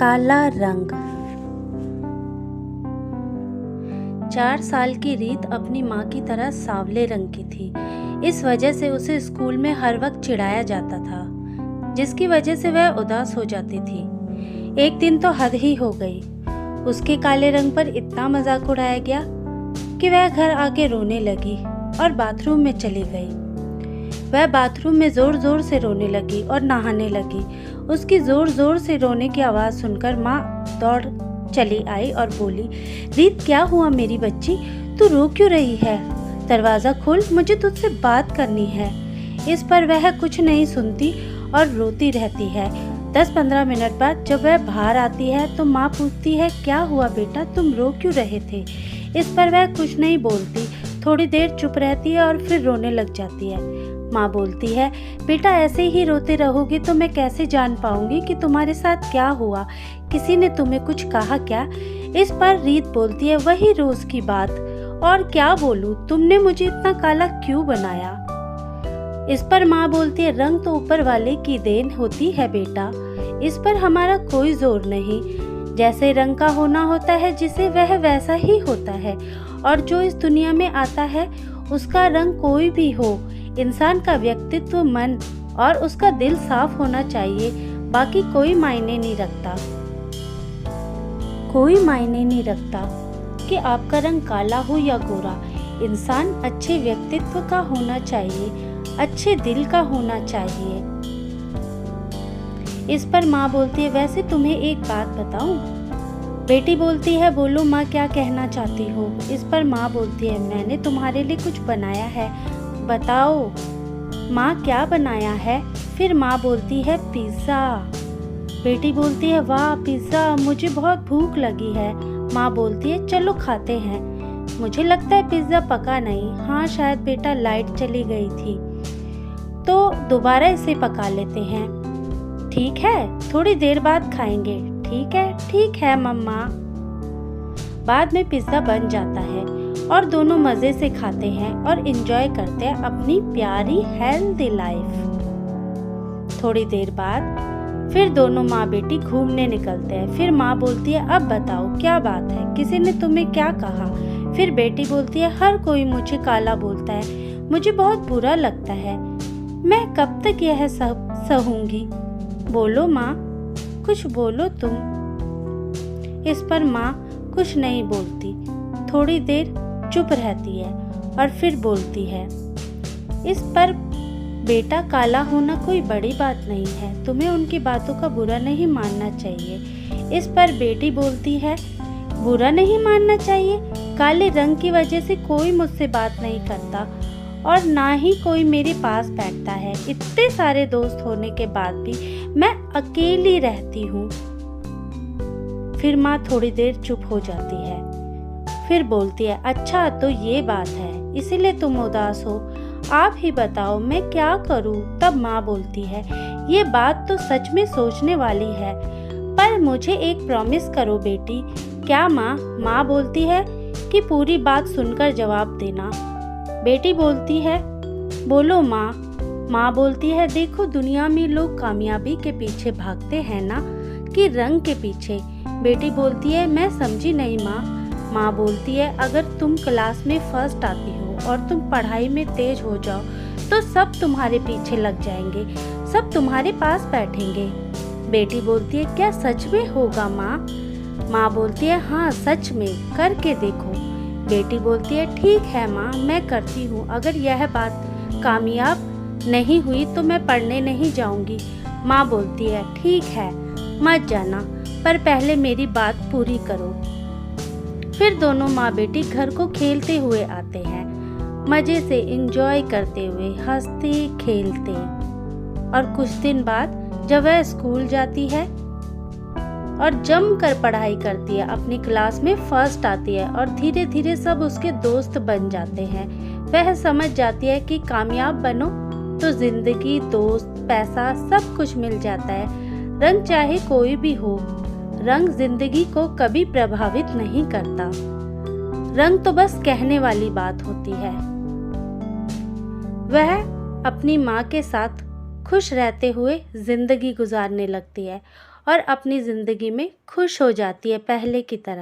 काला रंग। 4 साल की रीत अपनी माँ की तरह सांवले रंग की थी। इस वजह से उसे स्कूल में हर वक्त चिढ़ाया जाता था, जिसकी वजह से वह उदास हो जाती थी। एक दिन तो हद ही हो गई। उसके काले रंग पर इतना मजाक उड़ाया गया कि वह घर आके रोने लगी और बाथरूम में चली गई। वह बाथरूम में जोर जोर से रोने लगी और नहाने लगी। उसकी जोर जोर से रोने की आवाज़ सुनकर माँ दौड़ चली आई और बोली, रीत क्या हुआ मेरी बच्ची, तू रो क्यों रही है? दरवाज़ा खोल, मुझे तुझसे बात करनी है। इस पर वह कुछ नहीं सुनती और रोती रहती है। 10-15 मिनट बाद जब वह बाहर आती है तो माँ पूछती है, क्या हुआ बेटा, तुम रो क्यों रहे थे? इस पर वह कुछ नहीं बोलती, थोड़ी देर चुप रहती है और फिर रोने लग जाती है। माँ बोलती है, बेटा ऐसे ही रोते रहोगे तो मैं कैसे जान पाऊंगी कि तुम्हारे साथ क्या हुआ? किसी ने तुम्हें कुछ कहा क्या? इस पर रीत बोलती है, वही रोज की बात, और क्या बोलूं, तुमने मुझे इतना काला क्यों बनाया? इस पर माँ बोलती है, रंग तो ऊपर वाले की देन होती है बेटा, इस पर हमारा कोई जोर नहीं। जैसे रंग का होना होता है जिसे वह वैसा ही होता है, और जो इस दुनिया में आता है उसका रंग कोई भी हो, इंसान का व्यक्तित्व, मन और उसका दिल साफ होना चाहिए, बाकी कोई मायने नहीं रखता। कोई मायने नहीं रखता कि आपका रंग काला हो या गोरा। इंसान अच्छे व्यक्तित्व का होना चाहिए, अच्छे दिल का होना चाहिए। इस पर माँ बोलती है, वैसे तुम्हें एक बात बताऊं? बेटी बोलती है, बोलो माँ, क्या कहना चाहती हो? इस पर माँ बोलती है, मैंने तुम्हारे लिए कुछ बनाया है, बताओ। माँ, क्या बनाया है? फिर माँ बोलती है, पिज़्ज़ा। बेटी बोलती है, वाह पिज़्ज़ा, मुझे बहुत भूख लगी है। माँ बोलती है, चलो खाते हैं। मुझे लगता है पिज़्ज़ा पका नहीं। हाँ शायद बेटा, लाइट चली गई थी, तो दोबारा इसे पका लेते हैं। ठीक है, थोड़ी देर बाद खाएंगे। ठीक है मम्मा। बाद में पिज़्ज़ा बन जाता है और दोनों मज़े से खाते हैं और एंजॉय करते हैं अपनी प्यारी हेल्दी लाइफ। थोड़ी देर बाद फिर दोनों माँ बेटी घूमने निकलते हैं। फिर माँ बोलती है, अब बताओ क्या बात है, किसी ने तुम्हें क्या कहा? फिर बेटी बोलती है, हर कोई मुझे काला बोलता है, मुझे बहुत बुरा लगता है, मैं कब तक यह सब सहूंगी? बोलो माँ, कुछ बोलो तुम। इस पर माँ कुछ नहीं बोलती, थोड़ी देर चुप रहती है और फिर बोलती है, इस पर बेटा, काला होना कोई बड़ी बात नहीं है, तुम्हें उनकी बातों का बुरा नहीं मानना चाहिए। इस पर बेटी बोलती है, बुरा नहीं मानना चाहिए? काले रंग की वजह से कोई मुझसे बात नहीं करता और ना ही कोई मेरे पास बैठता है। इतने सारे दोस्त होने के बाद भी मैं अकेली रहती हूँ। फिर माँ थोड़ी देर चुप हो जाती है, फिर बोलती है, अच्छा तो ये बात है, इसीलिए तुम उदास हो, आप ही बताओ मैं क्या करूं? तब माँ बोलती है, ये बात तो सच में सोचने वाली है, पर मुझे एक प्रॉमिस करो बेटी। क्या माँ? माँ बोलती है कि पूरी बात सुनकर जवाब देना। बेटी बोलती है, बोलो माँ। माँ बोलती है, देखो दुनिया में लोग कामयाबी के पीछे भागते हैं ना, कि रंग के पीछे? बेटी बोलती है, मैं समझी नहीं माँ। माँ बोलती है, अगर तुम क्लास में फर्स्ट आती हो और तुम पढ़ाई में तेज हो जाओ तो सब तुम्हारे पीछे लग जाएंगे, सब तुम्हारे पास बैठेंगे। बेटी बोलती है, क्या सच में होगा माँ? माँ बोलती है, हाँ सच में, करके देखो। बेटी बोलती है, ठीक है माँ, मैं करती हूँ, अगर यह बात कामयाब नहीं हुई तो मैं पढ़ने नहीं जाऊँगी। माँ बोलती है, ठीक है, मत जाना, पर पहले मेरी बात पूरी करो। फिर दोनों माँ बेटी घर को खेलते हुए आते हैं, मजे से एंजॉय करते हुए, हंसते खेलते। और कुछ दिन बाद जब वह स्कूल जाती है और जमकर पढ़ाई करती है, अपनी क्लास में फर्स्ट आती है और धीरे धीरे सब उसके दोस्त बन जाते हैं। वह समझ जाती है कि कामयाब बनो तो जिंदगी, दोस्त, पैसा सब कुछ मिल जाता है। रंग चाहे कोई भी हो, रंग जिंदगी को कभी प्रभावित नहीं करता। रंग तो बस कहने वाली बात होती है। वह अपनी माँ के साथ खुश रहते हुए जिंदगी गुजारने लगती है और अपनी ज़िंदगी में खुश हो जाती है पहले की तरह।